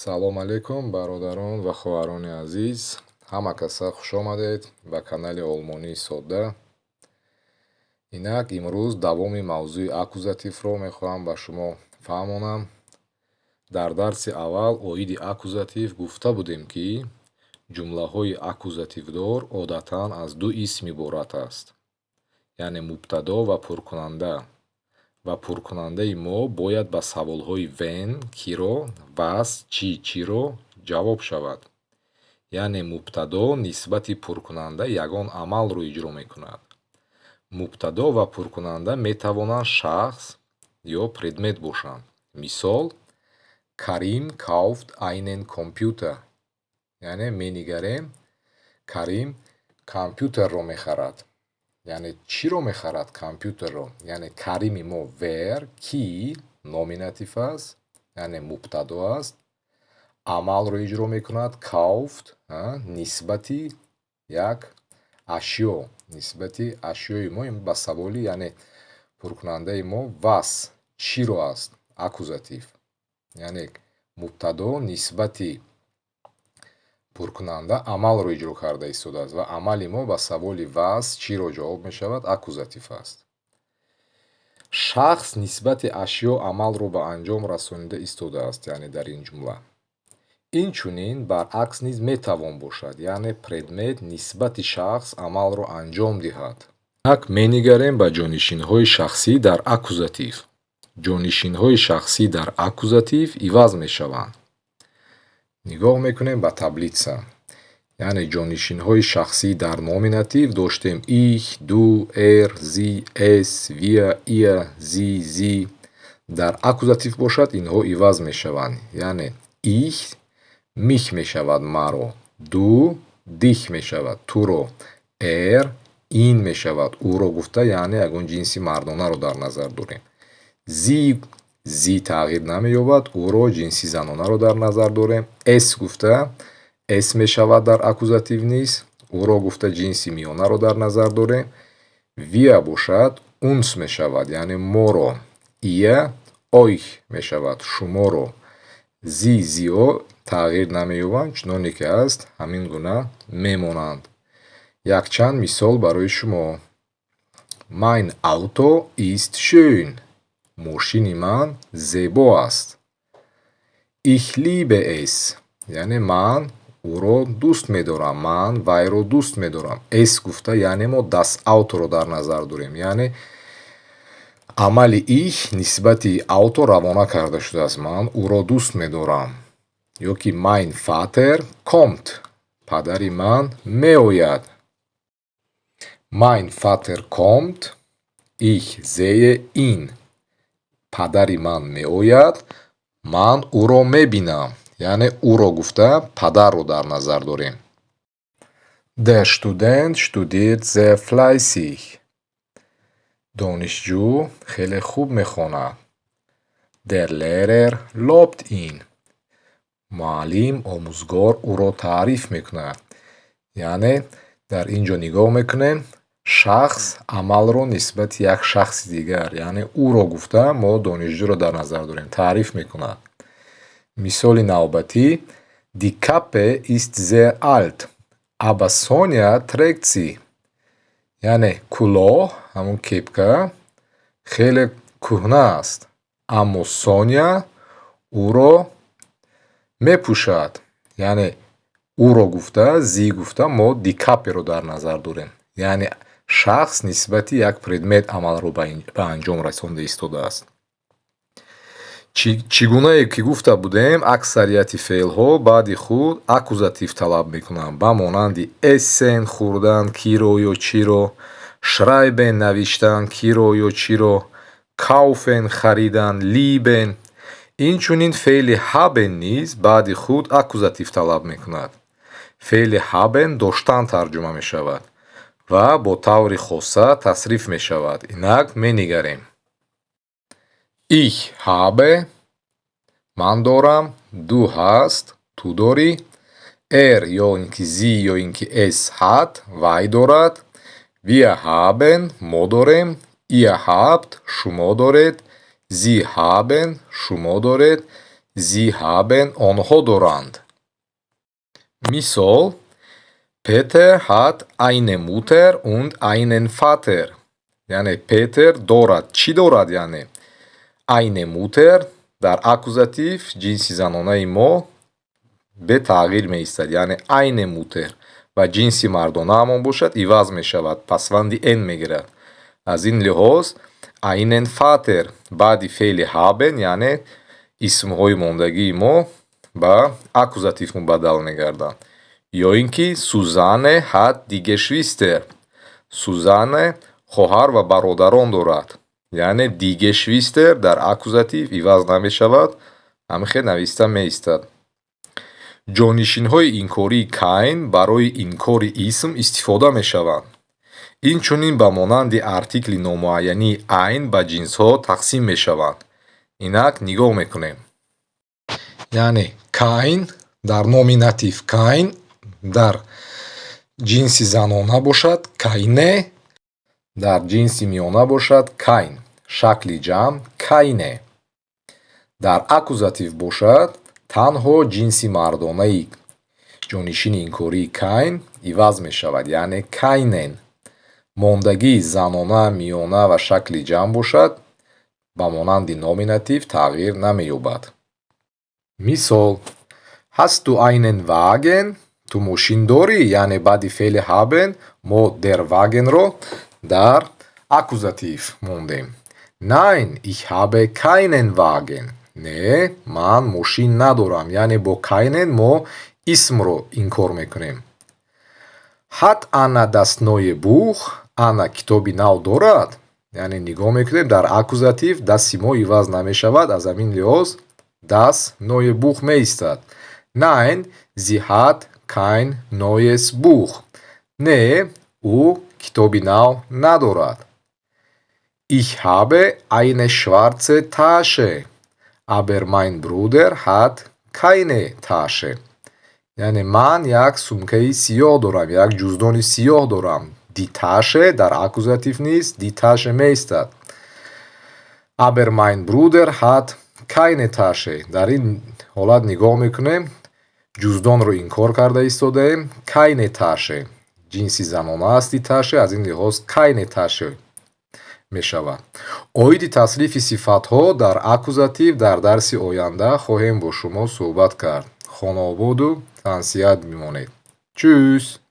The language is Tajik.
салом алейкум бародарон ва хоҳарони азиз. ҳама каса хуш омадед ба канали олмонии содда. инак имрӯз давоми мавзӯи аккузативро мехоҳам ба шумо фаҳмонам. дар дарси аввал оиди аккузатив гуфта будем ки ҷумлаҳои аккузативдор одатан аз ду исм иборат аст, яъне мубтадо ва пуркунанда. ва пуркунандаи мо бояд ба саволҳои вен, киро, вас, чӣ, чиро ҷавоб шавад. яъне мубтадо нисбати пуркунанда ягон амалро иҷро мекунад. мубтадо ва пуркунанда метавонанд шахс ё предмет бошанд. мисол: Карим kauft einen Computer. яъне менигарем Карим компютерро мехарад. яъне чиро мехарад? Компютерро. яъне Карими мо вер ки номинатив аст, яъне мубтадо аст. амалро иҷро мекунад. Kauft нисбати як ашё, нисбати ашёи мо ба саволи, яъне пуркунандаи мо вас чиро аст? Аккузатив. яъне мубтадо нисбати пуркунанда амалро иҷро карда истодааст ва амали мо ба саволи вас чиро ҷавоб мешавад? Аккузатив аст. шахс нисбати ашё амалро ба анҷом расонида истодааст, яъне дар ин ҷумла. инчунин баръакс низ метавон бошад, яъне предмет нисбати шахс амалро анҷом диҳад. инак менигарем ба ҷонишинҳои шахсӣ дар аккузатив. ҷонишинҳои шахсӣ дар аккузатив иваз мешаванд. нигоҳ мекунем ба таблица. яъне ҷонишинҳои шахсӣ дар номинатив доштем ich, du, sie, es, wir, ihr, sie. дар аккузатив бошад инҳо иваз мешаванд. яъне ich mich мешавад маро, du dich мешавад туро, ihn мешавад ӯро гуфта, яъне ягон ҷинси мардонаро дар назар дорем. зи тағйир намеёбад, ӯро ҷинси занонаро дар назар дорем. es гуфта es мешавад дар аккузатив низ, ӯро гуфта ҷинси миёнаро дар назар дорем. wir бошад uns мешавад, яъне моро. ihr euch мешавад шуморо. зио тағйир намеёбанд, чуноне ки аст ҳамин гуна мемонанд. якчанд мисол барои шумо. Mein Auto ist schön. мошини ман зебо аст. Ich liebe es. яъне ман ӯро дӯст медорам, ман вайро дӯст медорам. es гуфта, яъне мо das Autoро дар назар дорем, яъне амали ich нисбати auto равона карда шудааст. ман ӯро дӯст медорам. ё ки mein Vater kommt. падари ман меояд. Mein Vater kommt. Ich sehe ihn. падари ман меояд, ман ӯро мебинам. яъне ӯро гуфта падарро дар назар дорем. Der Student studiert sehr fleißig. донишҷӯ хеле хуб мехонад. Der Lehrer lobt ihn. муаллим омӯзгор ӯро таъриф мекунад. яъне дар ин ҷо нигоҳ мекунем, шахс амалро нисбати як шахси дигар, яъне ӯро гуфта мо донишҷӯро дар назар дорем, таъриф мекунад. мисоли навбатӣ: Die Kappe ist sehr alt, aber Sonja trägt sie. яъне кӯлоҳ, ҳамун кепка, хеле кӯҳна аст, аммо Соня ӯро мепӯшад. яъне ӯро гуфта, зи гуфта мо дикаперо дар назар дорем. яъне шахс нисбати як предмет амалро ба анҷом расонида истодааст. чӣ гунае ки гуфта будем, аксарияти феълҳо баъди худ аккузатив талаб мекунанд, ба монанди essen хӯрдан, киро ё чиро, schreiben навиштан, киро ё чиро, kaufen харидан, lieben. инчунин феъли haben низ баъди худ аккузатив талаб мекунад. феъли haben доштан тарҷума мешавад ва бо таври хоса тасриф мешавад. инак менигарем. Ich habe, ман дорам, du hast, ту дорӣ, ё ин ки зи ё ин ки es hat, вай дорад, wir haben, мо дорем, ihr habt, шумо доред, sie haben, шумо доред, Sie haben onho dorand. Misol Peter hat eine Mutter und einen Vater. یعنی پتر دارد. چی دارد یعنی؟ eine Mutter در акузатив جنسی زنانه ما به تغییر می ایستد. یعنی eine Mutter و جنسی مردانه همان باشد عوض می شود. پسوندی n می گیرد. از این لحاظ einen Vater بعد فعل haben یعنی اسم های ماندگی ما به акузатив مبدل می گردند. یا اینکه سوزانه hat die Geschwister. سوزانه خواهر و برادران دارد. یعنی die Geschwister در акузатив عوض نمی شود. همین نوشته می ایستد. جانشین های انکاری kein برای انکار اسم استفاده می شوند. این چونین به مانند ارتیکل نامعینی ein به جنس ها تقسیم می شوند. اینک نگاه میکنیم. یعنی kein در نومیناتیو kein در جنسی زنانه باشد keine در جنسی میانه باشد kein. شکل جمع keine. در акузатив باشد تنها جنسی مردانه جانشین انکاری kein عوض می شود. یعنی keinen. ماندگی زنانه میانه و شکل جمع باشد به مانند نومیناتیو تغییر نمی یابد. مثال Hast du einen Wagen? تو ماشین داری؟ یعنی بعد فعل haben ما der Wagen رو در акузатив موندیم. Nein, ich habe keinen Wagen. نه من ماشین ندارم. یعنی با keinen ما اسم رو انکار میکنیم. Hat Anna das neue Buch? Anna کتابی نو دارد؟ یعنی نگاه میکنیم در акузатив دستی ما عوض نمی شود. از همین لحاظ das neue Buch می ایستد. Nein, sie hat kein neues Buch. نه او کتابی نو ندارد. Ich habe eine schwarze Tasche. Aber mein Bruder hat keine Tasche. یعنی من یک سمکه سیاه دارم. یک جزدان سیاه دارم. Die Tasche در акузатив نیست. Die Tasche می ایستد. Aber mein Bruder hat keine Tasche. در این حالت نگاه میکنیم. جزدان رو انکار کرده ایستاده ایم. keine Tasche. جنسی زنانه است Tasche. از این لحاظ keine Tasche می شود. اوید تصریف صفت ها در акузатив در درس آینده خواهیم با شما صحبت کرد. خانوادو تنسیت میمانید. Tschüss.